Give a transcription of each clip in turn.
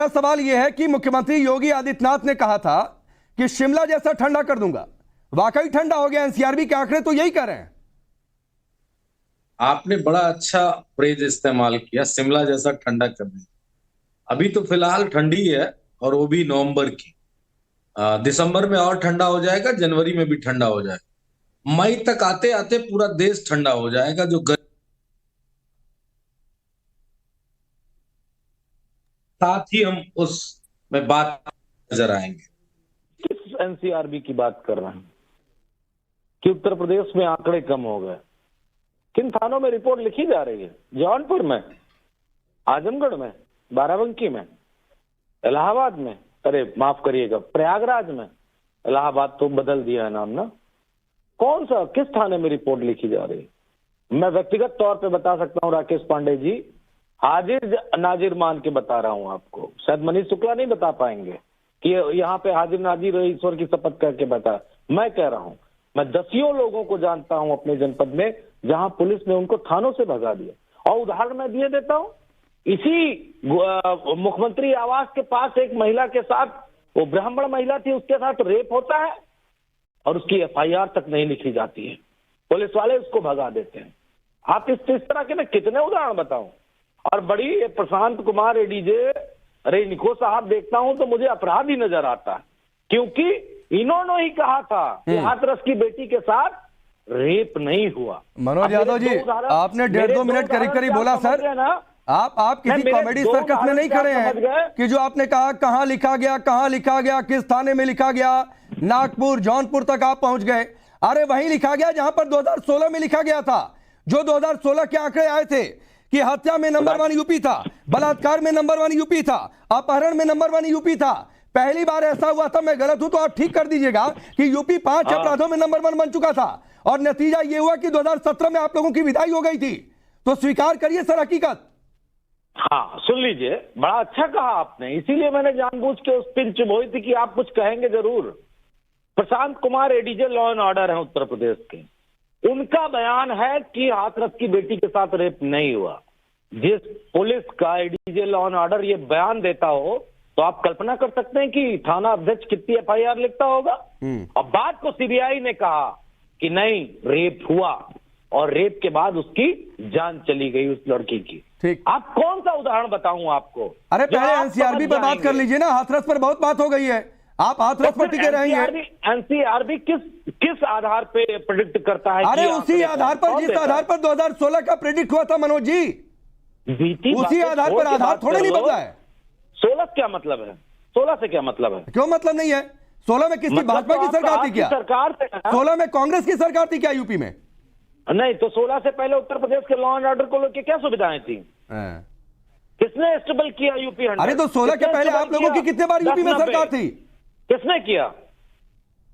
सवाल यह है कि मुख्यमंत्री योगी आदित्यनाथ ने कहा था कि शिमला जैसा ठंडा कर दूंगा, वाकई ठंडा हो गया। एनसीआरबी के आंकड़े तो यही कह रहे हैं। आपने बड़ा अच्छा फ्रेज इस्तेमाल किया, शिमला जैसा ठंडा कर दें। अभी तो फिलहाल ठंडी है, और वो भी नवंबर की। दिसंबर में और ठंडा हो जाएगा, जनवरी में भी ठंडा हो जाएगा, मई तक आते आते पूरा देश ठंडा हो जाएगा। जो साथ ही हम उस में बात नजर आएंगे। किस एनसीआरबी की बात कर रहे हैं कि उत्तर प्रदेश में आंकड़े कम हो गए? किन थानों में रिपोर्ट लिखी जा रही है? जौनपुर में, आजमगढ़ में, बाराबंकी में, इलाहाबाद में, अरे माफ करिएगा प्रयागराज में। इलाहाबाद तो बदल दिया है नाम ना। कौन सा, किस थाने में रिपोर्ट लिखी जा रही है? मैं व्यक्तिगत तौर पे बता सकता हूं राकेश पांडे जी, हाजिर नाजिर मान के बता रहा हूं आपको। शायद मनीष शुक्ला नहीं बता पाएंगे कि यहाँ पे हाजिर नाजिर ईश्वर की शपथ करके बता। मैं कह रहा हूं, मैं दसियों लोगों को जानता हूं अपने जनपद में जहां पुलिस ने उनको थानों से भगा दिया। और उदाहरण मैं दिए देता हूं, इसी मुख्यमंत्री आवास के पास एक महिला के साथ, वो ब्राह्मण महिला थी, उसके साथ रेप होता है और उसकी एफआईआर तक नहीं लिखी जाती है, पुलिस वाले उसको भगा देते हैं। आप इस तरह के मैं कितने उदाहरण बताऊं। और बड़ी प्रशांत कुमार एडीजे, अरे इनको साहब देखता हूं तो मुझे अपराधी नजर आता है, क्योंकि इन्होंने ही कहा था कि हाथरस की बेटी के साथ रेप नहीं हुआ। मनोज यादव जी, आपने 1.5-2 मिनट करीब करीब बोला सर। आप किसी कॉमेडी सर्कस में नहीं खड़े हैं कि जो आपने कहा कहां लिखा गया, कहां लिखा गया, किस थाने में लिखा गया, नागपुर जौनपुर तक आप पहुंच गए। अरे वहीं लिखा गया जहां पर 2016 में लिखा गया था। जो 2016 के आंकड़े आए थे कि हत्या में नंबर 1 यूपी था, बलात्कार में नंबर 1 यूपी था, अपहरण में नंबर 1 यूपी था। पहली बार ऐसा हुआ था, मैं गलत हूं तो आप ठीक कर दीजिएगा, कि यूपी 5 अपराधों में नंबर 1 बन चुका था। और नतीजा यह हुआ कि 2017 में आप लोगों की विदाई हो गई थी। तो स्वीकार करिए सर हकीकत। हाँ सुन लीजिए, बड़ा अच्छा कहा आपने, इसीलिए मैंने जानबूझ के उस पिन चुभोई थी कि आप कुछ कहेंगे जरूर। Prashant Kumar ADG law and order है उत्तर प्रदेश के, उनका बयान है कि हाथरस की बेटी के साथ रेप नहीं हुआ। जिस पुलिस का एडीजे लॉ एंड ऑर्डर ये बयान देता हो तो आप कल्पना कर सकते हैं कि थाना अध्यक्ष कितनी एफआईआर लिखता होगा। और बात को सीबीआई ने कहा कि नहीं, रेप हुआ, और रेप के बाद उसकी जान चली गई उस लड़की की। ठीक, आप कौन सा उदाहरण बताऊं आपको? अरे पहले एनसीआरबी पर बात कर लीजिए ना, हाथरस पर बहुत बात हो गई है, आप हाथरस पर टिके रहेंगे। एनसीआरबी किस आधार पे प्रेडिक्ट करता है? अरे उसी आधार पर, जिस आधार पर 2016 का प्रेडिक्ट हुआ था मनोज जी, उसी आधार पर। आधार थोड़े नहीं बदला है। 16 क्या मतलब है? 16 से क्या मतलब है? क्यों मतलब नहीं है? 16 में किसकी, भाजपा की सरकार थी क्या? सरकार से 16 में कांग्रेस की सरकार थी क्या यूपी में? नहीं, तो 16 से पहले उत्तर प्रदेश के लॉ एंड ऑर्डर को लेकर क्या सुविधाएं थी? किसने स्टेबल किया यूपी 100? अरे तो 16 के पहले आप लोगों की कितने बार यूपी में सरकार थी? किसने किया?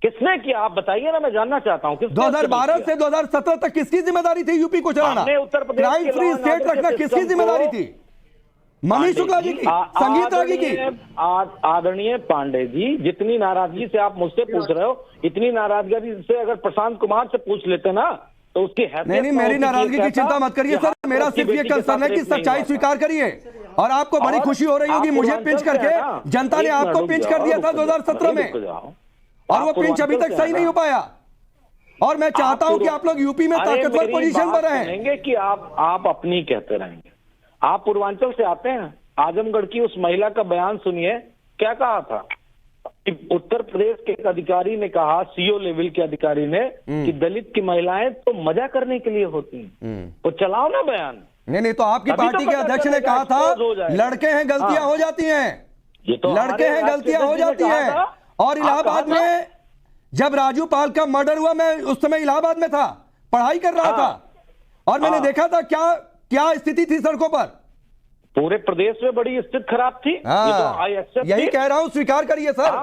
किसने किया आप बताइए ना, मैं जानना चाहता हूं। 2012 से 2017 तक किसकी जिम्मेदारी थी यूपी को चलाना? Uttar Pradesh crime free state रखना किसकी जिम्मेदारी थी? मनीष शुक्ला जी की, संगीत रागी की? आदरणीय पांडे जी, जितनी नाराजगी से आप मुझसे पूछ रहे हो, इतनी नाराजगी से अगर प्रशांत कुमार से पूछ लेते ना तो उसकी नहीं, मेरी नाराजगी की चिंता मत करिए सर, मेरा सिर्फ ये कंसर्न है कि सच्चाई स्वीकार करिए। और आपको बड़ी खुशी हो रही होगी, मुझे पिंच करके जनता ने आपको पिंच कर दिया था 2017 में, और वो पिंच अभी तक सही नहीं हो पाया। और मैं चाहता हूं कि आप लोग यूपी में ताकतवर पोजीशन पर रहें। कि आप अपनी कहते रहेंगे। आप पूर्वांचल से आते हैं, आजमगढ़ की उस महिला का बयान सुनिए, क्या कहा था। उत्तर प्रदेश के एक अधिकारी ने कहा, सीओ लेवल के अधिकारी ने, कि दलित की महिलाएं तो मजा करने के लिए होती हैं। तो चलाओ ना बयान। नहीं, तो आपकी पार्टी के अध्यक्ष ने कहा था लड़के हैं गलतियां हो जाती हैं, लड़के हैं गलतियां हो जाती हैं। और इलाहाबाद में जब राजू पाल का मर्डर हुआ, मैं उस समय इलाहाबाद में था, पढ़ाई कर रहा था, और मैंने देखा था क्या स्थिति थी सड़कों पर। पूरे प्रदेश में बड़ी स्थिति खराब थी। यही कह रहा हूं, स्वीकार करिए सर।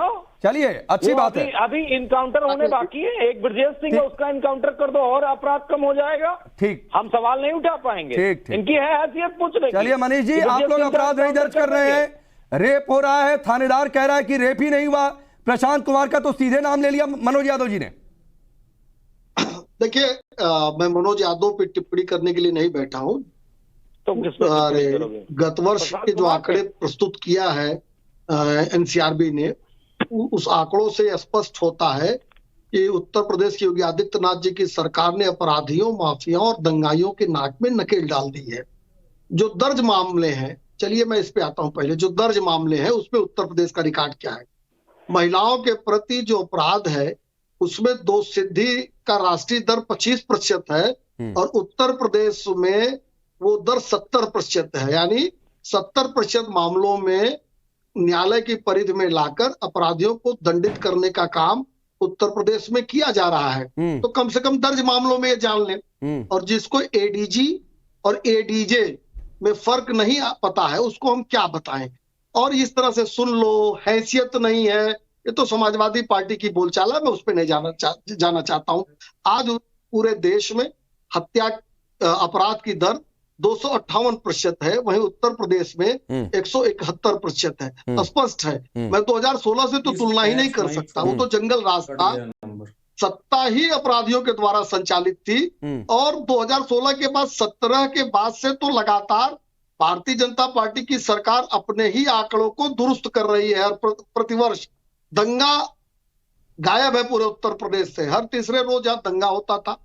चलिए, अच्छी बात है। अभी इनकाउंटर होने बाकी है, एक ब्रजेश सिंह है, उसका इनकाउंटर कर दो और अपराध कम हो जाएगा। ठीक, हम सवाल नहीं उठा पाएंगे। ठीक, इनकी है हैसियत पूछने की। चलिए मनीष जी, आप लोग अपराध नहीं दर्ज कर रहे हैं, रेप हो रहा है, थानेदार कह रहा है कि रेप ही नहीं हुआ। प्रशांत कुमार का तो सीधे नाम ले लिया मनोज यादव जी ने। देखिए, मैं मनोज यादव पे टिप्पणी करने के लिए नहीं बैठा हूं। तो गत वर्ष के जो आंकड़े प्रस्तुत किया है एनसीआरबी ने, उस आंकड़ों से स्पष्ट होता है कि उत्तर प्रदेश की योगी आदित्यनाथ जी की सरकार ने अपराधियों, माफियाओं और दंगाइयों के नाक में नकेल डाल दी है। जो दर्ज मामले हैं, चलिए मैं इस पे आता हूं। पहले जो दर्ज मामले हैं उसमें उत्तर प्रदेश का रिकॉर्ड क्या है। महिलाओं के प्रति जो अपराध है उसमें दोषसिद्धि का राष्ट्रीय दर 25% है और उत्तर प्रदेश में वो दर 70% है। यानी 70% मामलों में न्यायालय की परिधि में लाकर अपराधियों को दंडित करने का काम उत्तर प्रदेश में किया जा रहा है। तो कम से कम दर्ज मामलों में ये जान लें। और जिसको एडीजी और एडीजे में फर्क नहीं पता है उसको हम क्या बताएं। और इस तरह से सुन लो, हैसियत नहीं है, ये तो समाजवादी पार्टी की बोलचाल है, मैं उस पर नहीं जाना चाहता हूं। आज पूरे देश में हत्या अपराध की दर 258% है, वहीं उत्तर प्रदेश में 171% है। स्पष्ट है, मैं 2016 से तो तुलना ही नहीं कर सकता, वो तो जंगल राज था, सत्ता ही अपराधियों के द्वारा संचालित थी। और 2016 के बाद 17 के बाद से तो लगातार भारतीय जनता पार्टी की सरकार अपने ही आंकड़ों को दुरुस्त कर रही है। और प्रतिवर्ष दंगा गायब है पूरे उत्तर प्रदेश से। हर तीसरे रोज यहाँ दंगा होता था।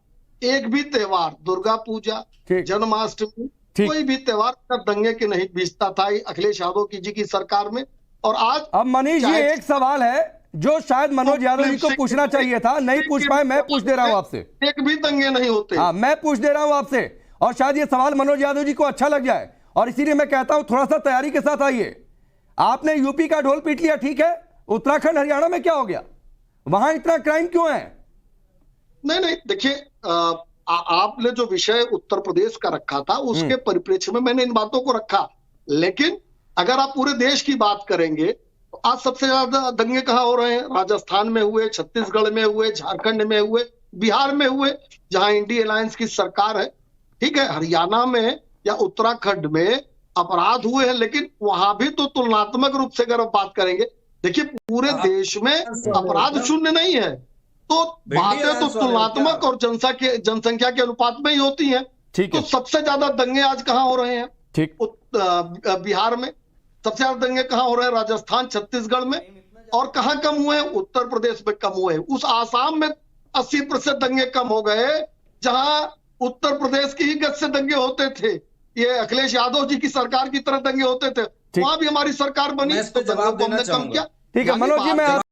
एक भी त्योहार, दुर्गा पूजा, जन्माष्टमी, कोई भी त्योहार दंगे के नहीं बीतता था अखिलेश यादव जी की सरकार में। और आज अब मनीष जी एक सवाल है जो शायद मनोज यादव जी को पूछना चाहिए था, नहीं पूछ पाए, मैं पूछ दे रहा हूं आपसे। एक भी दंगे नहीं होते। हाँ, मैं पूछ दे रहा हूं आपसे और शायद ये सवाल मनोज यादव जी को अच्छा लग जाए और इसीलिए मैं कहता हूं थोड़ा सा तैयारी के साथ आइए। आपने यूपी का ढोल पीट लिया, ठीक है, उत्तराखंड हरियाणा में क्या हो गया? वहां इतना क्राइम क्यों है? नहीं, देखिए, आपने जो विषय उत्तर प्रदेश का रखा था उसके परिप्रेक्ष्य में मैंने इन बातों को रखा। लेकिन अगर आप पूरे देश की बात करेंगे तो आज सबसे ज्यादा दंगे कहाँ हो रहे हैं? राजस्थान में हुए, छत्तीसगढ़ में हुए, झारखंड में हुए, बिहार में हुए, जहां इंडिया अलायंस की सरकार है। ठीक है, हरियाणा में या उत्तराखंड में अपराध हुए हैं, लेकिन वहां भी तो तुलनात्मक रूप से अगर बात करेंगे, देखिए पूरे देश में अपराध शून्य नहीं है। तो बातें तो तुलनात्मक और जनसंख्या के अनुपात में ही होती हैं। तो सबसे ज्यादा दंगे आज कहाँ हो रहे हैं? बिहार में सबसे ज्यादा दंगे कहाँ हो रहे हैं? राजस्थान, छत्तीसगढ़ में। और कहाँ कम हुए हैं? उत्तर प्रदेश में कम हुए हैं। उस आसाम में 80% दंगे कम हो गए जहां उत्तर प्रदेश की ही गत से दंगे होते थे। ये अखिलेश यादव जी की सरकार की तरह दंगे होते थे, वहां भी हमारी सरकार बनी तो दंगों को हमने कम किया। ठीक है मनोज जी, मैं